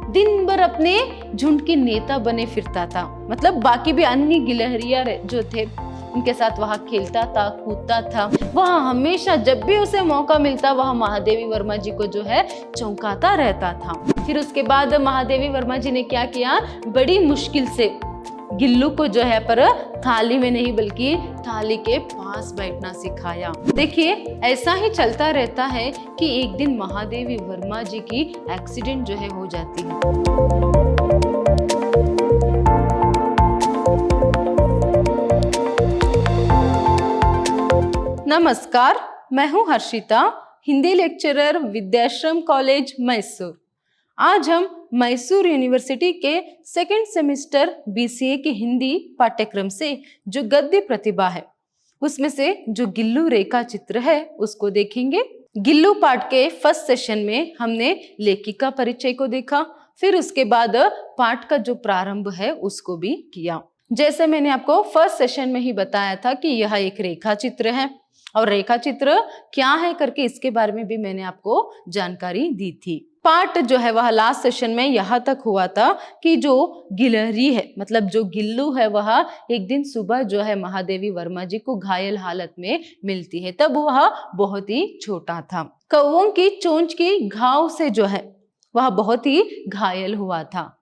दिन भर अपने झुंड की नेता बने फिरता था। मतलब बाकी भी अन्य गिलहरियां जो थे उनके साथ वहां खेलता था, कूदता था। वह हमेशा जब भी उसे मौका मिलता वह महादेवी वर्मा जी को जो है चौंकाता रहता था। फिर उसके बाद महादेवी वर्मा जी ने क्या किया, बड़ी मुश्किल से गिल्लू को जो है पर थाली में नहीं बल्कि थाली के पास बैठना सिखाया। देखिए ऐसा ही चलता रहता है कि एक दिन महादेवी वर्मा जी की एक्सीडेंट जो है हो जाती है। नमस्कार, मैं हूं हर्षिता, हिंदी लेक्चरर विद्याश्रम कॉलेज मैसूर। आज हम मैसूर यूनिवर्सिटी के सेकेंड सेमेस्टर बीसीए के हिंदी पाठ्यक्रम से जो गद्य प्रतिभा है उसमें से जो गिल्लू रेखा चित्र है उसको देखेंगे। गिल्लू पाठ के फर्स्ट सेशन में हमने लेखिका परिचय को देखा, फिर उसके बाद पाठ का जो प्रारंभ है उसको भी किया। जैसे मैंने आपको फर्स्ट सेशन में ही बताया था कि यह एक रेखा चित्र है और रेखा चित्र क्या है करके इसके बारे में भी मैंने आपको जानकारी दी थी। पार्ट जो है वह लास्ट सेशन में यहाँ तक हुआ था कि जो गिलहरी है मतलब जो गिल्लू है वह एक दिन सुबह जो है महादेवी वर्मा जी को घायल हालत में मिलती है। तब वह बहुत ही छोटा था। कौवों की चोंच की घाव से जो है वह बहुत ही घायल हुआ था।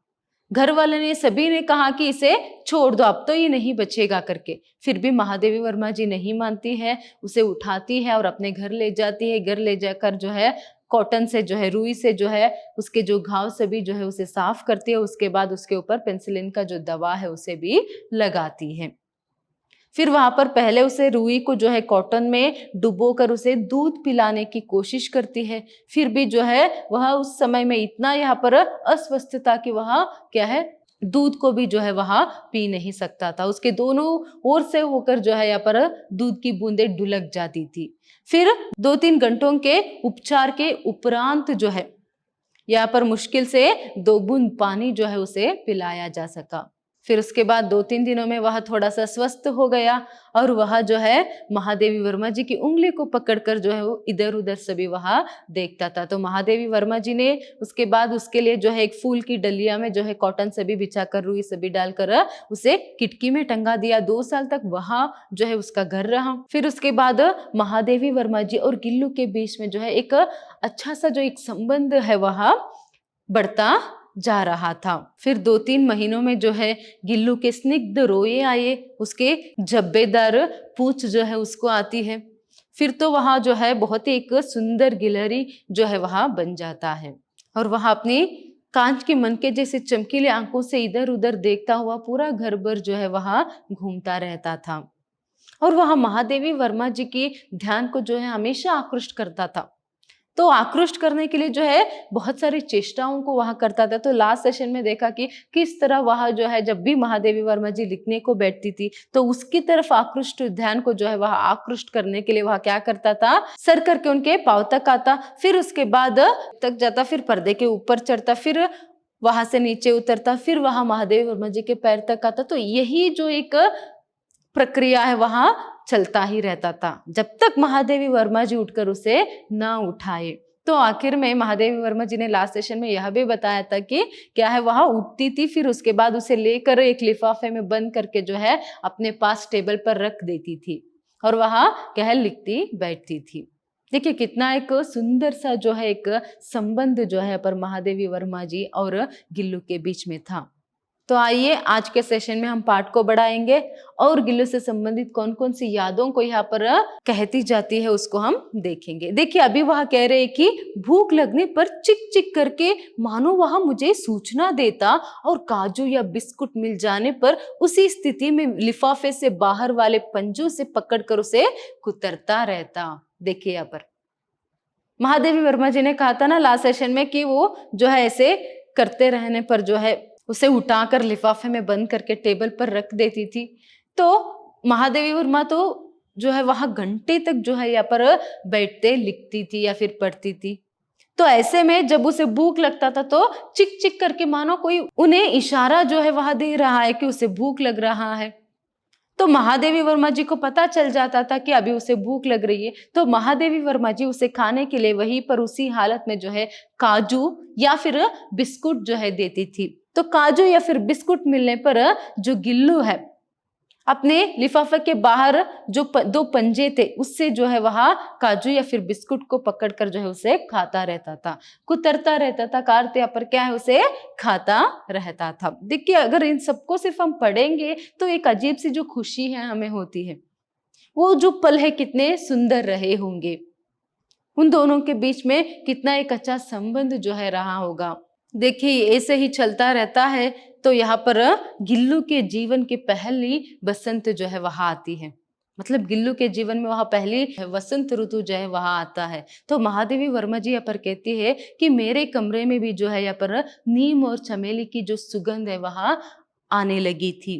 घर वाले ने सभी ने कहा कि इसे छोड़ दो, अब तो ये नहीं बचेगा करके। फिर भी महादेवी वर्मा जी नहीं मानती है, उसे उठाती है और अपने घर ले जाती है। घर ले जाकर जो है कॉटन से जो है रुई से जो है उसके जो घाव सभी जो है उसे साफ करती है। उसके बाद उसके ऊपर पेनिसिलिन का जो दवा है उसे भी लगाती है। फिर वहां पर पहले उसे रुई को जो है कॉटन में डुबोकर उसे दूध पिलाने की कोशिश करती है। फिर भी जो है वह उस समय में इतना यहाँ पर अस्वस्थ था कि वह क्या है दूध को भी जो है वह पी नहीं सकता था। उसके दोनों ओर से होकर जो है यहाँ पर दूध की बूंदें ढुलक जाती थी। फिर 2-3 घंटों के उपचार के उपरांत जो है यहाँ पर मुश्किल से 2 बूंद पानी जो है उसे पिलाया जा सका। फिर उसके बाद 2-3 दिनों में वह थोड़ा सा स्वस्थ हो गया और वह जो है महादेवी वर्मा जी की उंगली को पकड़कर जो है वो इधर उधर सभी वह देखता था। तो महादेवी वर्मा जी ने उसके बाद उसके लिए जो है एक फूल की डलिया में जो है कॉटन सभी बिछाकर रुई सभी डालकर उसे खिड़की में टंगा दिया। 2 साल तक वहां जो है उसका घर रहा। फिर उसके बाद महादेवी वर्मा जी और गिल्लू के बीच में जो है एक अच्छा सा जो एक संबंध है वह बढ़ता जा रहा था। फिर 2-3 महीनों में जो है गिल्लू के स्निग्ध रोए आए, उसके जब्बेदार पूंछ जो है उसको आती है। फिर तो वहां जो है बहुत ही एक सुंदर गिलहरी जो है वहां बन जाता है और वहां अपनी कांच के मनके जैसे चमकीले आंखों से इधर उधर देखता हुआ पूरा घर भर जो है वहां घूमता रहता था और वहां महादेवी वर्मा जी की ध्यान को जो है हमेशा आकृष्ट करता था। तो आकृष्ट करने के लिए जो है बहुत सारी चेष्टाओं को वहां करता था। तो लास्ट सेशन में देखा कि किस तरह वह जो है जब भी महादेवी वर्मा जी लिखने को बैठती थी तो उसकी तरफ आकृष्ट ध्यान को जो है वह आकृष्ट करने के लिए वह क्या करता था, सर करके उनके पांव तक आता, फिर उसके बाद तक जाता, फिर पर्दे के ऊपर चढ़ता, फिर वहां से नीचे उतरता, फिर वहां महादेवी वर्मा जी के पैर तक आता। तो यही जो एक प्रक्रिया है वहां चलता ही रहता था जब तक महादेवी वर्मा जी उठकर उसे ना उठाए। तो आखिर में महादेवी वर्मा जी ने लास्ट सेशन में यह भी बताया था कि क्या है वहां उठती थी, फिर उसके बाद उसे लेकर एक लिफाफे में बंद करके जो है अपने पास टेबल पर रख देती थी और वहां क्या है लिखती बैठती थी। देखिए कितना एक सुंदर सा जो है एक संबंध जो है पर महादेवी वर्मा जी और गिल्लू के बीच में था। तो आइए आज के सेशन में हम पाठ को बढ़ाएंगे और गिल्लू से संबंधित कौन कौन सी यादों को यहाँ पर कहती जाती है उसको हम देखेंगे। देखिए अभी वह कह रहे हैं कि भूख लगने पर चिक चिक करके मानो वह मुझे सूचना देता और काजू या बिस्कुट मिल जाने पर उसी स्थिति में लिफाफे से बाहर वाले पंजों से पकड़कर उसे कुतरता रहता। देखिए यहाँ पर महादेवी वर्मा जी ने कहा था ना लास्ट सेशन में कि वो जो है ऐसे करते रहने पर जो है उसे उठाकर लिफाफे में बंद करके टेबल पर रख देती थी। तो महादेवी वर्मा तो जो है वहां घंटे तक जो है यहाँ पर बैठते लिखती थी या फिर पढ़ती थी। तो ऐसे में जब उसे भूख लगता था तो चिक चिक करके मानो कोई उन्हें इशारा जो है वहां दे रहा है कि उसे भूख लग रहा है। तो महादेवी वर्मा जी को पता चल जाता था कि अभी उसे भूख लग रही है, तो महादेवी वर्मा जी उसे खाने के लिए वहीं पर उसी हालत में जो है काजू या फिर बिस्कुट जो है देती थी। तो काजू या फिर बिस्कुट मिलने पर जो गिल्लू है अपने लिफाफे के बाहर जो दो पंजे थे उससे जो है वह काजू या फिर बिस्कुट को पकड़कर जो है उसे खाता रहता था, कुतरता रहता था, कारते या पर क्या है उसे खाता रहता था। देखिए अगर इन सबको सिर्फ हम पढ़ेंगे तो एक अजीब सी जो खुशी है हमें होती है, वो जो पल है कितने सुंदर रहे होंगे, उन दोनों के बीच में कितना एक अच्छा संबंध जो है रहा होगा। देखिए ऐसे ही चलता रहता है तो यहाँ पर गिल्लू के जीवन की पहली बसंत जो है वहां आती है, मतलब गिल्लू के जीवन में वहां पहली वसंत ऋतु जो है वहां आता है। तो महादेवी वर्मा जी यहाँ पर कहती है कि मेरे कमरे में भी जो है यहाँ पर नीम और चमेली की जो सुगंध है वहां आने लगी थी।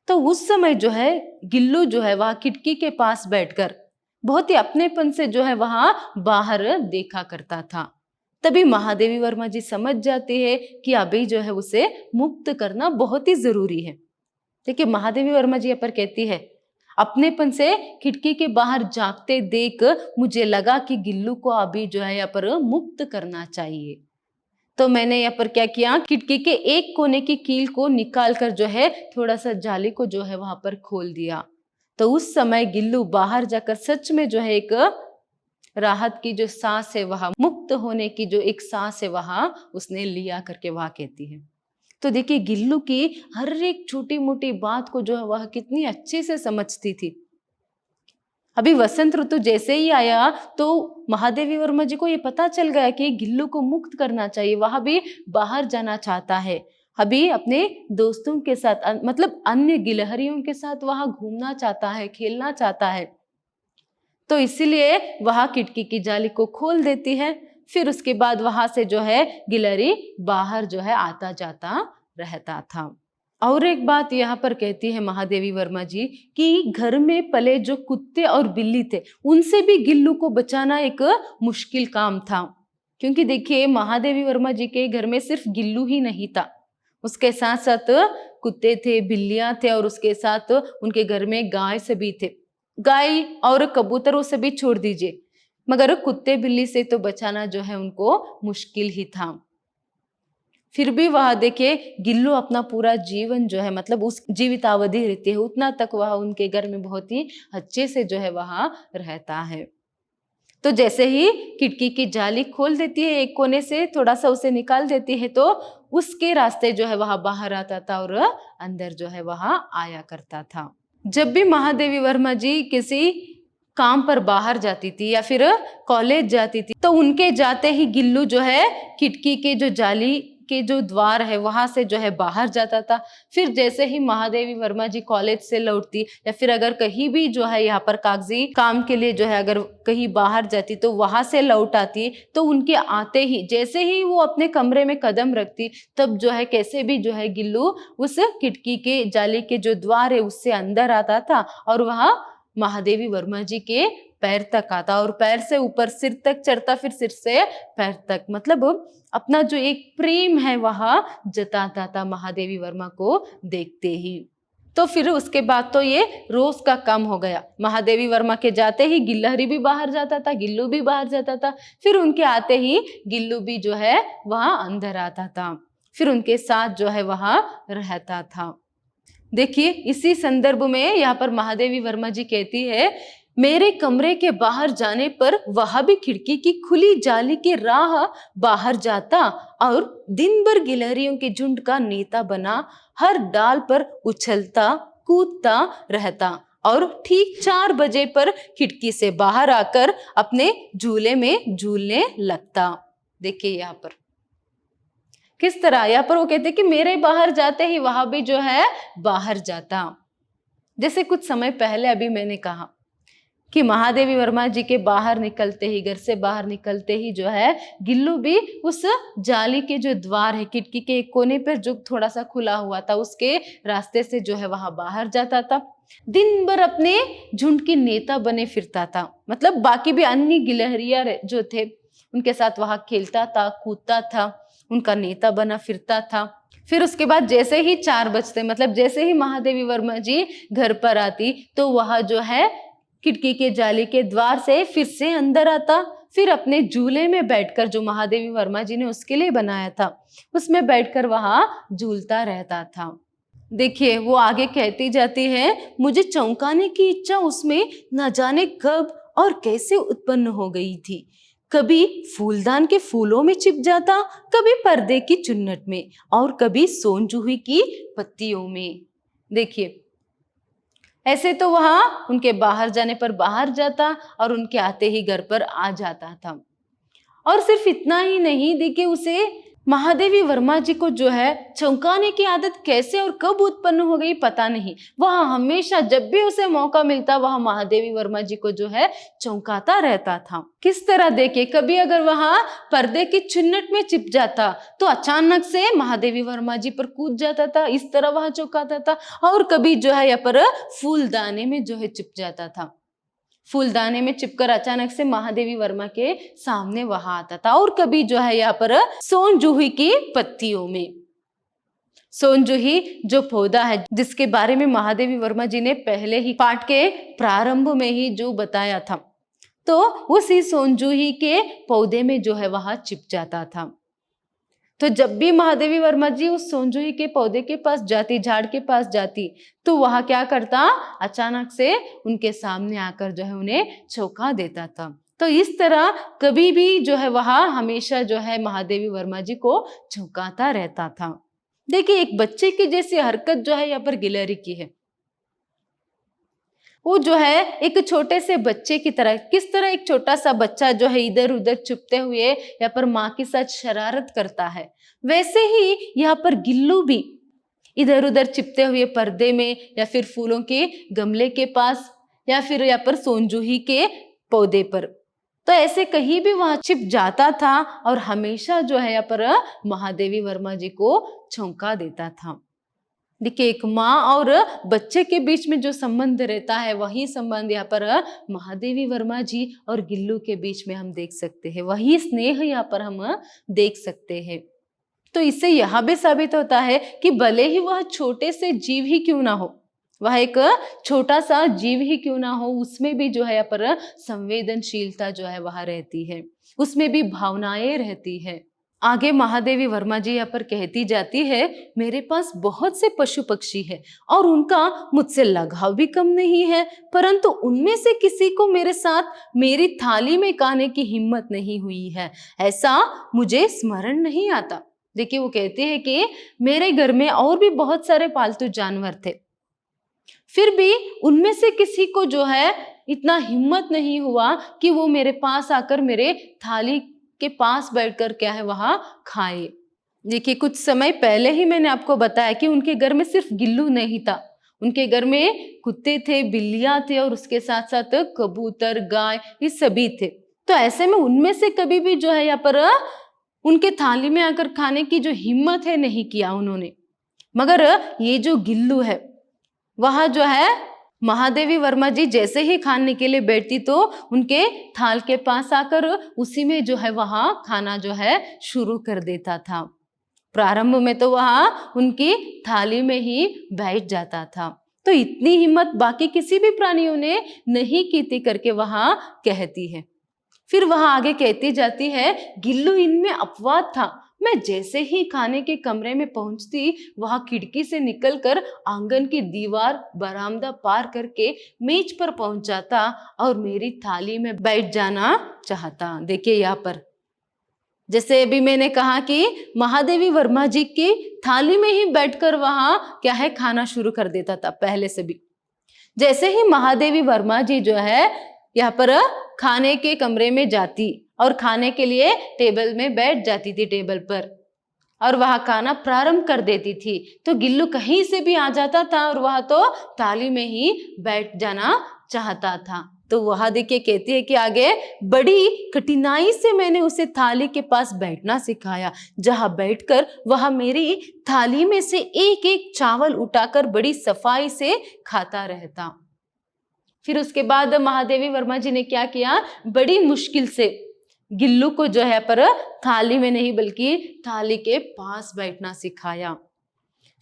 तो उस समय जो है गिल्लू जो है वह खिड़की के पास बैठकर बहुत ही अपनेपन से जो है वहां बाहर देखा करता था। तभी महादेवी वर्मा जी समझ जाती है कि अभी जो है उसे मुक्त करना बहुत ही जरूरी है। देखिए महादेवी वर्मा जी यहाँ पर कहती है, अपनेपन से खिड़की के बाहर झांकते देख मुझे लगा कि गिल्लू को अभी जो है यहाँ पर मुक्त करना चाहिए। तो मैंने यहाँ पर क्या किया, खिड़की के एक कोने की कील को निकाल कर जो है थोड़ा सा जाली को जो है वहां पर खोल दिया। तो उस समय गिल्लू बाहर जाकर सच में जो है एक राहत की जो सांस है वहां, मुक्त होने की जो एक सांस है वहां उसने लिया करके वहां कहती है। तो देखिए गिल्लू की हर एक छोटी मोटी बात को जो है वह कितनी अच्छे से समझती थी। अभी वसंत ऋतु जैसे ही आया तो महादेवी वर्मा जी को ये पता चल गया कि गिल्लू को मुक्त करना चाहिए, वह भी बाहर जाना चाहता है, अभी अपने दोस्तों के साथ मतलब अन्य गिलहरियों के साथ वहां घूमना चाहता है, खेलना चाहता है। तो इसीलिए वहां खिड़की की जाली को खोल देती है। फिर उसके बाद वहां से जो है गिलहरी बाहर जो है आता जाता रहता था। और एक बात यहाँ पर कहती है महादेवी वर्मा जी कि घर में पले जो कुत्ते और बिल्ली थे उनसे भी गिल्लू को बचाना एक मुश्किल काम था, क्योंकि देखिए महादेवी वर्मा जी के घर में सिर्फ गिल्लू ही नहीं था, उसके साथ साथ कुत्ते थे, बिल्लियां थे और उसके साथ उनके घर में गाय से भी थे। गाय और कबूतरों से भी छोड़ दीजिए, मगर कुत्ते बिल्ली से तो बचाना जो है उनको मुश्किल ही था। फिर भी वह देखिए गिल्लू अपना पूरा जीवन जो है मतलब उस जीवितावधि रहती है उतना तक वह उनके घर में बहुत ही अच्छे से जो है वहां रहता है। तो जैसे ही खिड़की की जाली खोल देती है एक कोने से, थोड़ा सा उसे निकाल देती है, तो उसके रास्ते जो है वहां बाहर आता था और अंदर जो है वहां आया करता था। जब भी महादेवी वर्मा जी किसी काम पर बाहर जाती थी या फिर कॉलेज जाती थी तो उनके जाते ही गिल्लू जो है खिड़की के जो जाली के जो द्वार है वहां से जो है बाहर जाता था। फिर जैसे ही महादेवी वर्मा जी कॉलेज से लौटती या फिर अगर कहीं भी जो है यहाँ पर कागजी काम के लिए जो है अगर कहीं बाहर जाती तो वहां से लौट आती, तो उनके आते ही जैसे ही वो अपने कमरे में कदम रखती तब जो है कैसे भी जो है गिल्लू उस खिड़की के जाली के जो द्वार है उससे अंदर आता था और वहां महादेवी वर्मा जी के पैर तक आता और पैर से ऊपर सिर तक चढ़ता, फिर सिर से पैर तक, मतलब अपना जो एक प्रेम है वहां जताता था महादेवी वर्मा को देखते ही। तो फिर उसके बाद तो ये रोज का काम हो गया, महादेवी वर्मा के जाते ही गिलहरी भी बाहर जाता था, गिल्लू भी बाहर जाता था, फिर उनके आते ही गिल्लू भी जो है वहां अंदर आता था, फिर उनके साथ जो है वहां रहता था। देखिए इसी संदर्भ में यहाँ पर महादेवी वर्मा जी कहती है, मेरे कमरे के बाहर जाने पर वह भी खिड़की की खुली जाली की राह बाहर जाता और दिन भर गिलहरियों के झुंड का नेता बना हर डाल पर उछलता कूदता रहता और ठीक 4 बजे पर खिड़की से बाहर आकर अपने झूले में झूलने लगता। देखिए यहाँ पर किस तरह, यहाँ पर वो कहते कि मेरे बाहर जाते ही वहां भी जो है बाहर जाता। जैसे कुछ समय पहले अभी मैंने कहा कि महादेवी वर्मा जी के बाहर निकलते ही, घर से बाहर निकलते ही जो है गिल्लू भी उस जाली के जो द्वार है खिड़की के एक कोने पर जो थोड़ा सा खुला हुआ था उसके रास्ते से जो है वहां बाहर जाता था। दिन भर अपने झुंड की नेता बने फिरता था, मतलब बाकी भी अन्य गिलहरियां जो थे उनके साथ वहां खेलता था, कूदता था उनका नेता बना फिरता था। फिर उसके बाद जैसे ही 4 बजते, मतलब जैसे ही महादेवी वर्मा जी घर पर आती, तो वह जो है खिड़की के जाली के द्वार से फिर से अंदर आता, फिर अपने झूले में बैठकर, जो महादेवी वर्मा जी ने उसके लिए बनाया था, उसमें बैठकर वहां झूलता रहता था। देखिए वो आगे कहती जाती है, मुझे चौंकाने की इच्छा उसमें न जाने कब और कैसे उत्पन्न हो गई थी। कभी फूलदान के फूलों में छिप जाता, कभी पर्दे की चुन्नट में, और कभी सोनजूही की पत्तियों में। देखिए ऐसे तो वहां उनके बाहर जाने पर बाहर जाता और उनके आते ही घर पर आ जाता था। और सिर्फ इतना ही नहीं, देखिए उसे महादेवी वर्मा जी को जो है चौंकाने की आदत कैसे और कब उत्पन्न हो गई पता नहीं। वह हमेशा जब भी उसे मौका मिलता, वह महादेवी वर्मा जी को जो है चौंकाता रहता था। किस तरह, देखिए कभी अगर वहां पर्दे की चुन्नट में चिप जाता तो अचानक से महादेवी वर्मा जी पर कूद जाता था, इस तरह वह चौंकाता था। और कभी जो है यहाँ पर फूलदाने में जो है चिप जाता था, फूलदाने में चिपकर अचानक से महादेवी वर्मा के सामने वहां आता था। और कभी जो है यहाँ पर सोनजूही की पत्तियों में। सोनजूही जो पौधा है, जिसके बारे में महादेवी वर्मा जी ने पहले ही पाठ के प्रारंभ में ही जो बताया था, तो उसी सोनजूही के पौधे में जो है वहां चिप जाता था। तो जब भी महादेवी वर्मा जी उस सोनजूही के पौधे के पास जाती, झाड़ के पास जाती, तो वह क्या करता, अचानक से उनके सामने आकर जो है उन्हें चौंका देता था। तो इस तरह कभी भी जो है वह हमेशा जो है महादेवी वर्मा जी को चौंकाता रहता था। देखिए एक बच्चे की जैसी हरकत जो है यहाँ पर गिलहरी की है। वो जो है एक छोटे से बच्चे की तरह, किस तरह एक छोटा सा बच्चा जो है इधर उधर छुपते हुए यहाँ पर माँ के साथ शरारत करता है, वैसे ही यहाँ पर गिल्लू भी इधर उधर छिपते हुए पर्दे में, या फिर फूलों के गमले के पास, या फिर यहाँ पर सोनजूही के पौधे पर, तो ऐसे कहीं भी वहां छिप जाता था और हमेशा जो है यहाँ पर महादेवी वर्मा जी को चौंका देता था। देखिए एक माँ और बच्चे के बीच में जो संबंध रहता है, वही संबंध यहाँ पर महादेवी वर्मा जी और गिल्लू के बीच में हम देख सकते हैं, वही स्नेह यहाँ पर हम देख सकते हैं। तो इससे यह भी साबित होता है कि भले ही वह छोटे से जीव ही क्यों ना हो, वह एक छोटा सा जीव ही क्यों ना हो, उसमें भी जो है यहाँ पर संवेदनशीलता जो है वह रहती है, उसमें भी भावनाएं रहती है। आगे महादेवी वर्मा जी यहाँ पर कहती जाती है, मेरे पास बहुत से पशु पक्षी है और उनका मुझसे लगाव भी कम नहीं है, परंतु उनमें से किसी को मेरे साथ मेरी थाली में खाने की हिम्मत नहीं हुई है, ऐसा मुझे स्मरण नहीं आता। देखिए वो कहते हैं कि मेरे घर में और भी बहुत सारे पालतू जानवर थे, फिर भी उनमें से किसी को जो है इतना हिम्मत नहीं हुआ कि वो मेरे पास आकर मेरे थाली के पास बैठकर क्या है वहां खाए। देखिए कुछ समय पहले ही मैंने आपको बताया कि उनके घर में सिर्फ गिल्लू नहीं था, उनके घर में कुत्ते थे, बिल्लियां थे, और उसके साथ साथ कबूतर, गाय, ये सभी थे। तो ऐसे में उनमें से कभी भी जो है यहाँ पर उनके थाली में आकर खाने की जो हिम्मत है नहीं किया उन्होंने। मगर ये जो गिल्लू है, वह जो है महादेवी वर्मा जी जैसे ही खाने के लिए बैठती तो उनके थाल के पास आकर उसी में जो है वहां खाना जो है शुरू कर देता था। प्रारंभ में तो वहां उनकी थाली में ही बैठ जाता था। तो इतनी हिम्मत बाकी किसी भी प्राणियों ने नहीं की थी करके वहां कहती है। फिर वहां आगे कहती जाती है, गिल्लू इनमें अपवाद था। मैं जैसे ही खाने के कमरे में पहुंचती, वहां खिड़की से निकलकर आंगन की दीवार, बरामदा पार करके मेज पर पहुंच जाता और मेरी थाली में बैठ जाना चाहता। देखिए यहाँ पर जैसे अभी मैंने कहा कि महादेवी वर्मा जी की थाली में ही बैठकर वहां क्या है खाना शुरू कर देता था पहले से भी। जैसे ही महादेवी वर्मा जी जो है यहाँ पर खाने के कमरे में जाती और खाने के लिए टेबल में बैठ जाती थी, टेबल पर, और वह खाना प्रारंभ कर देती थी, तो गिल्लू कहीं से भी आ जाता था और वह तो थाली में ही बैठ जाना चाहता था। तो वह देखिए कहती है कि आगे, बड़ी कठिनाई से मैंने उसे थाली के पास बैठना सिखाया, जहां बैठकर वह मेरी थाली में से एक एक चावल उठाकर बड़ी सफाई से खाता रहता। फिर उसके बाद महादेवी वर्मा जी ने क्या किया, बड़ी मुश्किल से गिल्लू को जो है पर थाली में नहीं बल्कि थाली के पास बैठना सिखाया।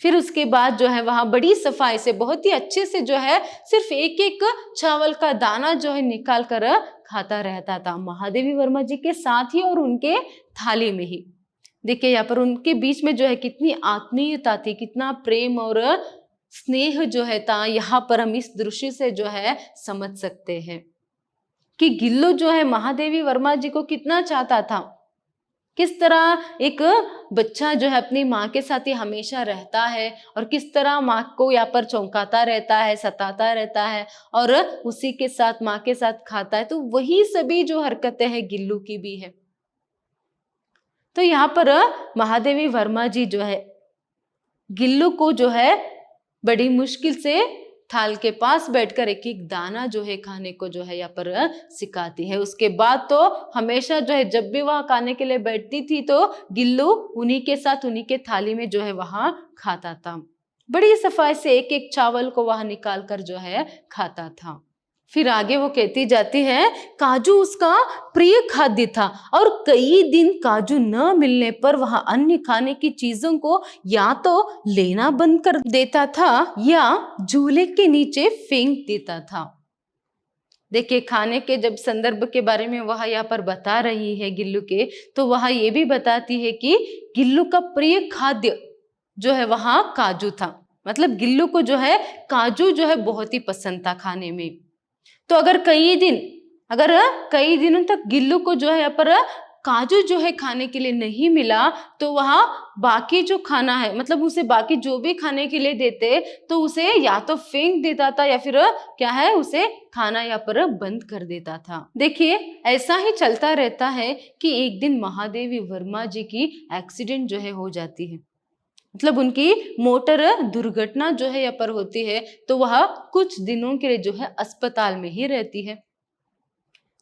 फिर उसके बाद जो है वहां बड़ी सफाई से बहुत ही अच्छे से जो है सिर्फ एक एक चावल का दाना जो है निकाल कर खाता रहता था, महादेवी वर्मा जी के साथ ही और उनके थाली में ही। देखिए यहाँ पर उनके बीच में जो है कितनी आत्मीयता थी, कितना प्रेम और स्नेह जो है था, यहाँ पर हम इस दृश्य से जो है समझ सकते हैं कि गिल्लू जो है महादेवी वर्मा जी को कितना चाहता था। किस तरह एक बच्चा जो है अपनी माँ के साथ ही हमेशा रहता है और किस तरह माँ को यहाँ पर चौंकाता रहता है, सताता रहता है और उसी के साथ माँ के साथ खाता है, तो वही सभी जो हरकतें हैं गिल्लू की भी है। तो यहाँ पर महादेवी वर्मा जी जो है गिल्लू को जो है बड़ी मुश्किल से थाल के पास बैठकर एक एक दाना जो है खाने को जो है यहाँ पर सिखाती है। उसके बाद तो हमेशा जो है जब भी वह खाने के लिए बैठती थी तो गिल्लू उन्हीं के साथ उन्हीं के थाली में जो है वहां खाता था। बड़ी सफाई से एक एक चावल को वहां निकाल कर जो है खाता था। फिर आगे वो कहती जाती है, काजू उसका प्रिय खाद्य था और कई दिन काजू न मिलने पर वह अन्य खाने की चीजों को या तो लेना बंद कर देता था या झूले के नीचे फेंक देता था। देखिए खाने के जब संदर्भ के बारे में वह यहाँ पर बता रही है गिल्लू के, तो वह ये भी बताती है कि गिल्लू का प्रिय खाद्य जो है वहां काजू था। मतलब गिल्लू को जो है काजू जो है बहुत ही पसंद था खाने में। तो अगर कई दिनों तक गिल्लू को जो है पर काजू जो है खाने के लिए नहीं मिला तो वहां बाकी जो खाना है, मतलब उसे बाकी जो भी खाने के लिए देते तो उसे या तो फेंक देता था या फिर क्या है उसे खाना या पर बंद कर देता था। देखिए ऐसा ही चलता रहता है कि एक दिन महादेवी वर्मा जी की एक्सीडेंट जो है हो जाती है, मतलब उनकी मोटर दुर्घटना जो है यहाँ पर होती है, तो वह कुछ दिनों के लिए जो है अस्पताल में ही रहती है।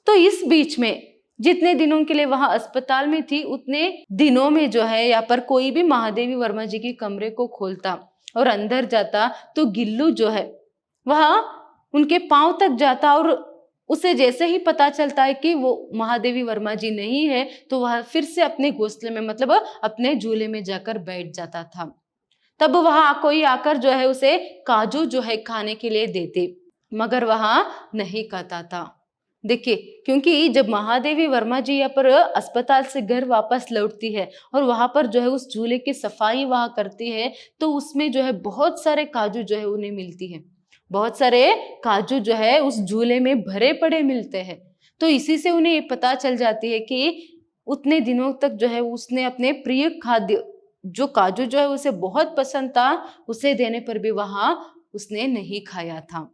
तो इस बीच में जितने दिनों के लिए वहां अस्पताल में थी उतने दिनों में जो है यहाँ पर कोई भी महादेवी वर्मा जी के कमरे को खोलता और अंदर जाता तो गिल्लू जो है वह उनके पांव तक जाता और उसे जैसे ही पता चलता है कि वो महादेवी वर्मा जी नहीं है तो वह फिर से अपने घोंसले में, मतलब अपने झूले में जाकर बैठ जाता था। तब वहां कोई आकर जो है उसे काजू जो है खाने के लिए देते, मगर वहां नहीं खाता था। देखिए क्योंकि जब महादेवी वर्मा जी यहाँ पर अस्पताल से घर वापस लौटती है और वहां पर जो है उस झूले की सफाई वहां करती है तो उसमें जो है बहुत सारे काजू जो है उन्हें मिलती है, बहुत सारे काजू जो है उस झूले में भरे पड़े मिलते हैं। तो इसी से उन्हें ये पता चल जाती है कि उतने दिनों तक जो है उसने अपने प्रिय खाद्य जो काजू जो है उसे बहुत पसंद था उसे देने पर भी वहां उसने नहीं खाया था,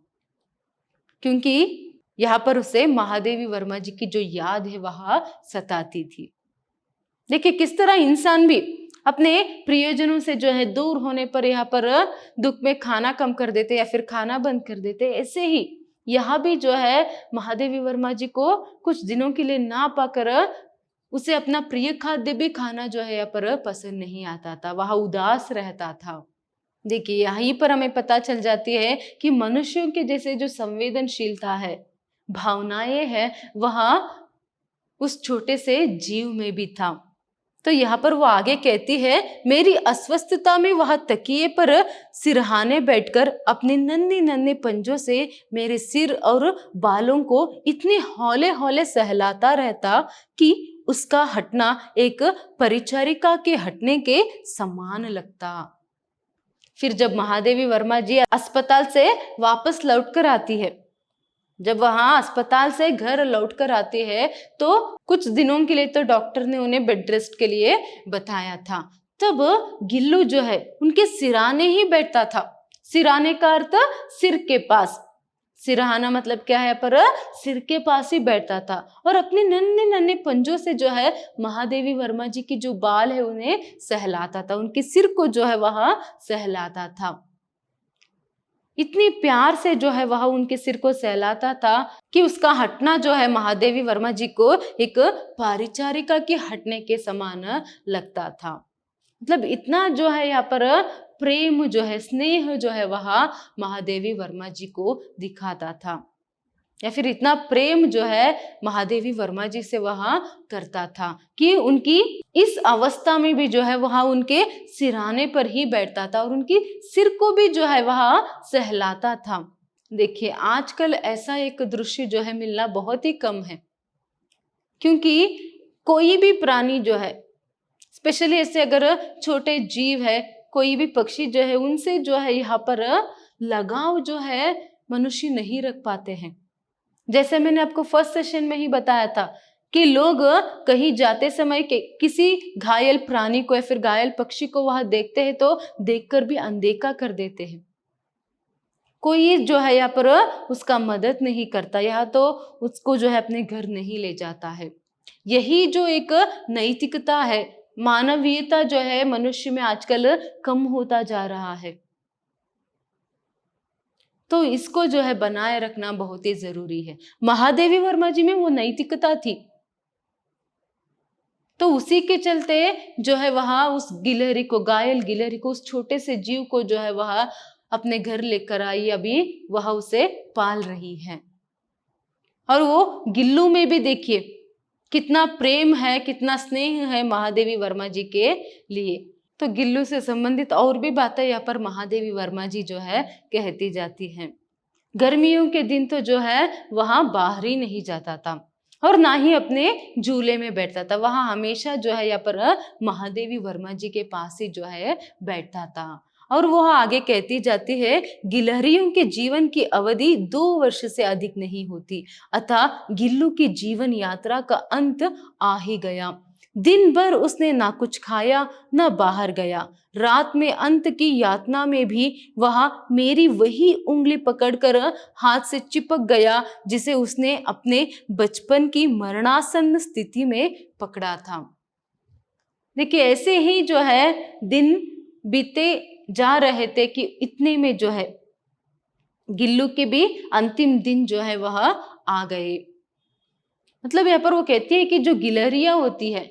क्योंकि यहाँ पर उसे महादेवी वर्मा जी की जो याद है वह सताती थी। देखिए किस तरह इंसान भी अपने प्रियजनों से जो है दूर होने पर यहाँ पर दुख में खाना कम कर देते या फिर खाना बंद कर देते, ऐसे ही यहाँ भी जो है महादेवी वर्मा जी को कुछ दिनों के लिए ना पाकर उसे अपना प्रिय खाद्य भी खाना जो है यहाँ पर पसंद नहीं आता था, वह उदास रहता था। देखिए यहीं पर हमें पता चल जाती है कि मनुष्यों के जैसे जो संवेदनशीलता है, भावनाएं है, वह उस छोटे से जीव में भी था। तो यहाँ पर वो आगे कहती है, मेरी अस्वस्थता में वह तकिए पर सिरहाने बैठकर अपने नन्हे नन्हे पंजों से मेरे सिर और बालों को इतने हौले हौले सहलाता रहता कि उसका हटना एक परिचारिका के हटने के समान लगता। फिर जब महादेवी वर्मा जी अस्पताल से वापस लौटकर आती है, जब वहां अस्पताल से घर लौटकर आती है तो कुछ दिनों के लिए तो डॉक्टर ने उन्हें बेड रेस्ट के लिए बताया था। तब गिल्लू जो है उनके सिराने ही बैठता था। सिराने का अर्थ सिर के पास, सिरहाना मतलब क्या है, पर सिर के पास ही बैठता था और अपने नन्हे नन्हे पंजों से जो है महादेवी वर्मा जी की जो बाल है उन्हें सहलाता था, उनके सिर को जो है वह सहलाता था। इतनी प्यार से जो है वह उनके सिर को सहलाता था कि उसका हटना जो है महादेवी वर्मा जी को एक परिचारिका के हटने के समान लगता था। मतलब इतना जो है यहाँ पर प्रेम जो है, स्नेह जो है वह महादेवी वर्मा जी को दिखाता था। या फिर इतना प्रेम जो है महादेवी वर्मा जी से वह करता था कि उनकी इस अवस्था में भी जो है वह उनके सिरहाने पर ही बैठता था और उनकी सिर को भी जो है वह सहलाता था। देखिए आजकल ऐसा एक दृश्य जो है मिलना बहुत ही कम है, क्योंकि कोई भी प्राणी जो है, स्पेशली ऐसे अगर छोटे जीव है, कोई भी पक्षी जो है, उनसे जो है यहाँ पर लगाव जो है मनुष्य नहीं रख पाते हैं। जैसे मैंने आपको फर्स्ट सेशन में ही बताया था कि लोग कहीं जाते समय किसी घायल प्राणी को या फिर घायल पक्षी को वहां देखते हैं तो देखकर भी अनदेखा कर देते हैं। कोई जो है यहाँ पर उसका मदद नहीं करता, यहाँ तो उसको जो है अपने घर नहीं ले जाता है। यही जो एक नैतिकता है, मानवीयता जो है मनुष्य में आजकल कम होता जा रहा है, तो इसको जो है बनाए रखना बहुत ही जरूरी है। महादेवी वर्मा जी में वो नैतिकता थी, तो उसी के चलते जो है वहां उस गिलहरी को, घायल गिलहरी को, उस छोटे से जीव को जो है वह अपने घर लेकर आई, अभी वह उसे पाल रही है। और वो गिल्लू में भी देखिए कितना प्रेम है, कितना स्नेह है महादेवी वर्मा जी के लिए। तो गिल्लू से संबंधित और भी बातें यहाँ पर महादेवी वर्मा जी जो है कहती जाती हैं। गर्मियों के दिन तो जो है वहां बाहर ही नहीं जाता था और ना ही अपने झूले में बैठता था, वहां हमेशा जो है यहाँ पर महादेवी वर्मा जी के पास ही जो है बैठता था। और वह आगे कहती जाती है, गिलहरियों के जीवन की अवधि 2 वर्ष से अधिक नहीं होती, अतः गिल्लू की जीवन यात्रा का अंत आ ही गया। दिन भर उसने ना कुछ खाया न बाहर गया। रात में अंत की यातना में भी वह मेरी वही उंगली पकड़कर हाथ से चिपक गया जिसे उसने अपने बचपन की मरणासन्न स्थिति में पकड़ा था। देखिए ऐसे ही जो है दिन बीते जा रहे थे कि इतने में जो है गिल्लू के भी अंतिम दिन जो है वह आ गए। मतलब यहाँ पर वो कहती है कि जो गिलहरियां होती है,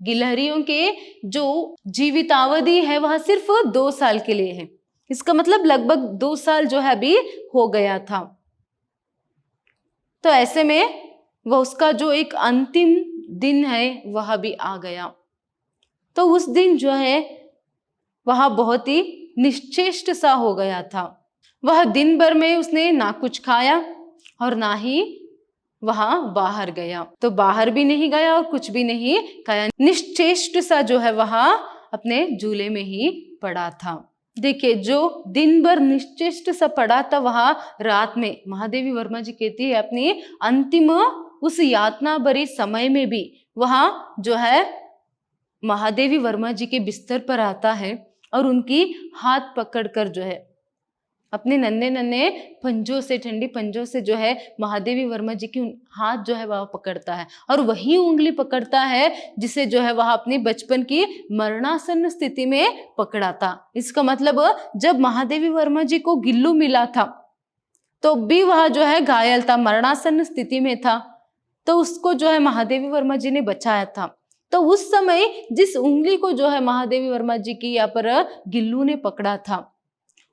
गिलहरियों के जो जीवितावधि है वह सिर्फ 2 साल के लिए है। इसका मतलब लगभग 2 साल जो है अभी हो गया था। तो ऐसे में वह उसका जो एक अंतिम दिन है वह भी आ गया। तो उस दिन जो है वह बहुत ही निश्चेष्ट सा हो गया था। वह दिन भर में उसने ना कुछ खाया और ना ही वहां बाहर गया, तो बाहर भी नहीं गया और कुछ भी नहीं खाया, निश्चेष्ट सा जो है वहां अपने झूले में ही पड़ा था। देखिए जो दिन भर निश्चेष्ट सा पड़ा था, वहां रात में महादेवी वर्मा जी कहती है अपनी अंतिम उस यातना भरी समय में भी वहां जो है महादेवी वर्मा जी के बिस्तर पर आता है और उनकी हाथ पकड़कर जो है अपने नन्हे नन्हे पंजों से, ठंडी पंजों से जो है महादेवी वर्मा जी की हाथ जो है वह पकड़ता है और वही उंगली पकड़ता है जिसे जो है वह अपनी बचपन की मरणासन्न स्थिति में पकड़ा था। इसका मतलब जब महादेवी वर्मा जी को गिल्लू मिला था तो भी वह जो है घायल था, मरणासन्न स्थिति में था, तो उसको जो है महादेवी वर्मा जी ने बचाया था। तो उस समय जिस उंगली को जो है महादेवी वर्मा जी की यहाँ पर गिल्लू ने पकड़ा था,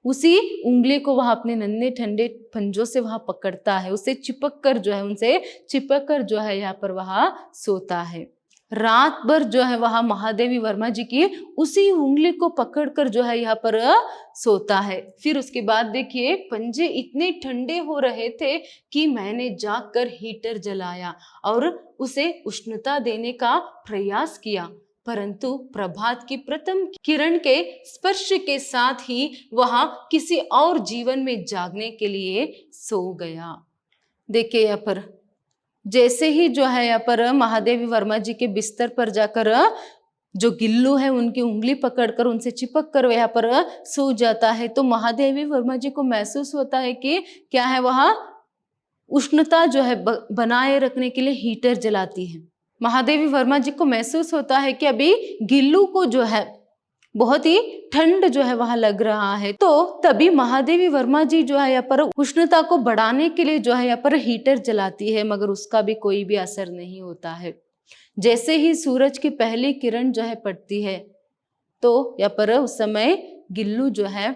उसी उंगली को वह अपने नन्हे ठंडे पंजों से वह पकड़ता है, उसे चिपक कर जो है, उनसे चिपक कर जो है यहाँ पर वह सोता है। रात भर जो है वह महादेवी वर्मा जी की उसी उंगली को पकड़कर जो है यहाँ पर सोता है। फिर उसके बाद देखिए पंजे इतने ठंडे हो रहे थे कि मैंने जाकर हीटर जलाया और उसे उष्णता देने का प्रयास किया, परंतु प्रभात की प्रथम किरण के स्पर्श के साथ ही वह किसी और जीवन में जागने के लिए सो गया। देखिए यहाँ पर जैसे ही जो है यहाँ पर महादेवी वर्मा जी के बिस्तर पर जाकर जो गिल्लू है उनकी उंगली पकड़कर उनसे चिपक कर यहाँ पर सो जाता है, तो महादेवी वर्मा जी को महसूस होता है कि क्या है, वह उष्णता जो है बनाए रखने के लिए हीटर जलाती है। महादेवी वर्मा जी को महसूस होता है कि अभी गिल्लू को जो है बहुत ही ठंड जो है वहां लग रहा है, तो तभी महादेवी वर्मा जी जो है यहाँ पर उष्णता को बढ़ाने के लिए जो है यहाँ पर हीटर जलाती है, मगर उसका भी कोई भी असर नहीं होता है। जैसे ही सूरज की पहली किरण जो है पड़ती है तो यहाँ पर उस समय गिल्लू जो है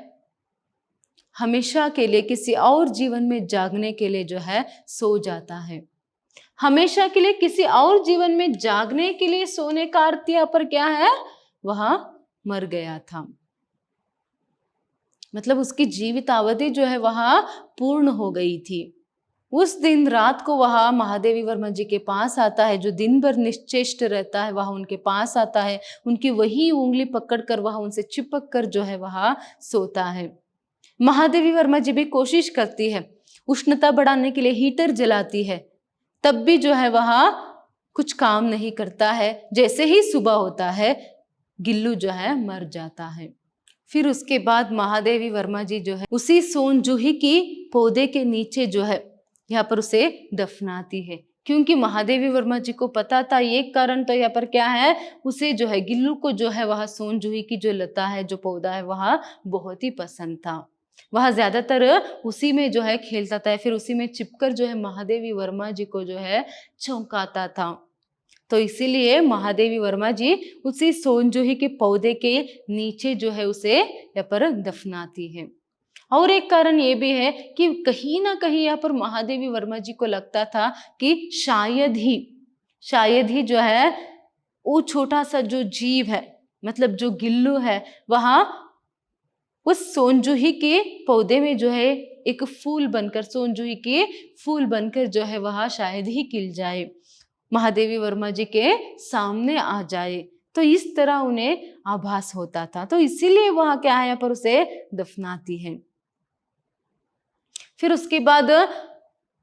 हमेशा के लिए किसी और जीवन में जागने के लिए जो है सो जाता है। हमेशा के लिए किसी और जीवन में जागने के लिए सोने का अर्थ यहाँ पर क्या है, वह मर गया था। मतलब उसकी जीवित अवधि जो है वह पूर्ण हो गई थी। उस दिन रात को वह महादेवी वर्मा जी के पास आता है, जो दिन भर निश्चेष्ट रहता है वह उनके पास आता है, उनकी वही उंगली पकड़कर वह उनसे चिपक कर जो है वह सोता है। महादेवी वर्मा जी भी कोशिश करती है, उष्णता बढ़ाने के लिए हीटर जलाती है, तब भी जो है वह कुछ काम नहीं करता है। जैसे ही सुबह होता है गिल्लू जो है मर जाता है। फिर उसके बाद महादेवी वर्मा जी जो है उसी सोनजूही की पौधे के नीचे जो है यहाँ पर उसे दफनाती है, क्योंकि महादेवी वर्मा जी को पता था एक कारण तो यहाँ पर क्या है, उसे जो है गिल्लू को जो है वह सोनजूही की जो लता है, जो पौधा है वह बहुत ही पसंद था। वह ज्यादातर उसी में जो है खेलता था, फिर उसी में चिपकर जो है महादेवी वर्मा जी को जो है चौंकाता था। तो इसीलिए महादेवी वर्मा जी उसी सोनजूही के पौधे के नीचे जो है उसे यहाँ पर दफनाती है। और एक कारण ये भी है कि कहीं ना कहीं यहाँ पर महादेवी वर्मा जी को लगता था कि शायद ही जो है वो छोटा सा जो जीव है, मतलब जो गिल्लू है, वह उस सोनजूही के पौधे में जो है एक फूल बनकर, सोनजूही के फूल बनकर जो है वह शायद ही खिल जाए, महादेवी वर्मा जी के सामने आ जाए। तो इस तरह उन्हें आभास होता था, तो इसीलिए वह क्या है यहाँ पर उसे दफनाती है। फिर उसके बाद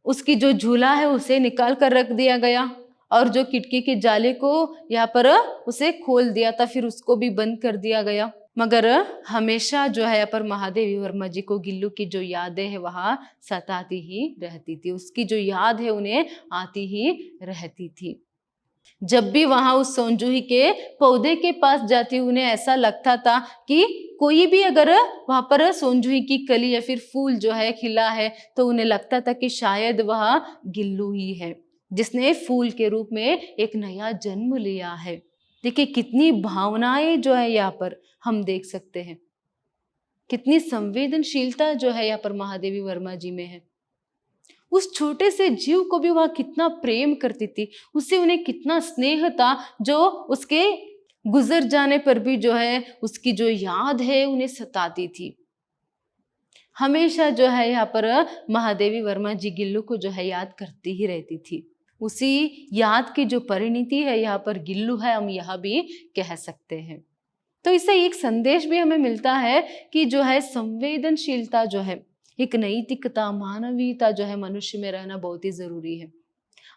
उसकी जो झूला है उसे निकाल कर रख दिया गया, और जो खिड़की के जाले को यहाँ पर उसे खोल दिया था, फिर उसको भी बंद कर दिया गया। मगर हमेशा जो है यहाँ पर महादेवी वर्मा जी को गिल्लू की जो यादें है वह सताती ही रहती थी, उसकी जो याद है उन्हें आती ही रहती थी। जब भी वहां उस सोनजूही के पौधे के पास जाती, उन्हें ऐसा लगता था कि कोई भी अगर वहां पर सोनजूही की कली या फिर फूल जो है खिला है, तो उन्हें लगता था कि शायद वह गिल्लू ही है जिसने फूल के रूप में एक नया जन्म लिया है। देखिए कितनी भावनाएं जो है यहाँ पर हम देख सकते हैं, कितनी संवेदनशीलता जो है यहाँ पर महादेवी वर्मा जी में है। उस छोटे से जीव को भी वह कितना प्रेम करती थी, उससे उन्हें कितना स्नेह था, जो उसके गुजर जाने पर भी जो है उसकी जो याद है उन्हें सताती थी। हमेशा जो है यहाँ पर महादेवी वर्मा जी गिल्लू को जो है याद करती ही रहती थी। उसी याद की जो परिणति है यहाँ पर गिल्लू है, हम यह भी कह सकते हैं। तो इससे एक संदेश भी हमें मिलता है कि जो है संवेदनशीलता जो है, एक नैतिकता, मानवीयता जो है मनुष्य में रहना बहुत ही जरूरी है।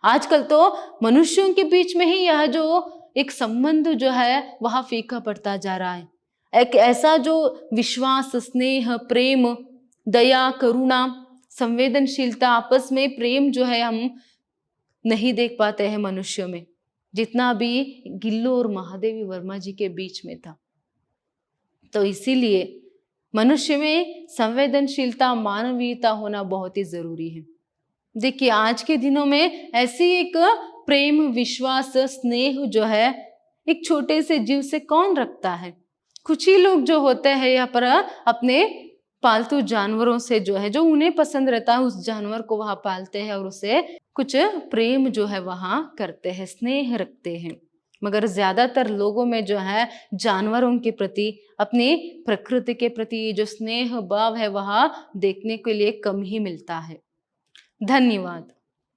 आजकल तो मनुष्यों के बीच में ही यह जो एक संबंध जो है वह फीका पड़ता जा रहा है। एक ऐसा जो विश्वास, स्नेह, प्रेम, दया, करुणा, संवेदनशीलता, आपस में प्रेम जो है हम नहीं देख पाते हैं मनुष्यों में, जितना भी गिल्लू और महादेवी वर्मा जी के बीच में था। तो इसीलिए मनुष्य में संवेदनशीलता, मानवीयता होना बहुत ही जरूरी है। देखिए आज के दिनों में ऐसी एक प्रेम, विश्वास, स्नेह जो है एक छोटे से जीव से कौन रखता है। कुछ ही लोग जो होते हैं यहाँ पर अपने पालतू जानवरों से जो है, जो उन्हें पसंद रहता है उस जानवर को वहां पालते हैं और उसे कुछ प्रेम जो है वहां करते हैं, स्नेह रखते हैं। मगर ज्यादातर लोगों में जो है जानवरों के प्रति, अपनी प्रकृति के प्रति जो स्नेह भाव है वह देखने के लिए कम ही मिलता है। धन्यवाद।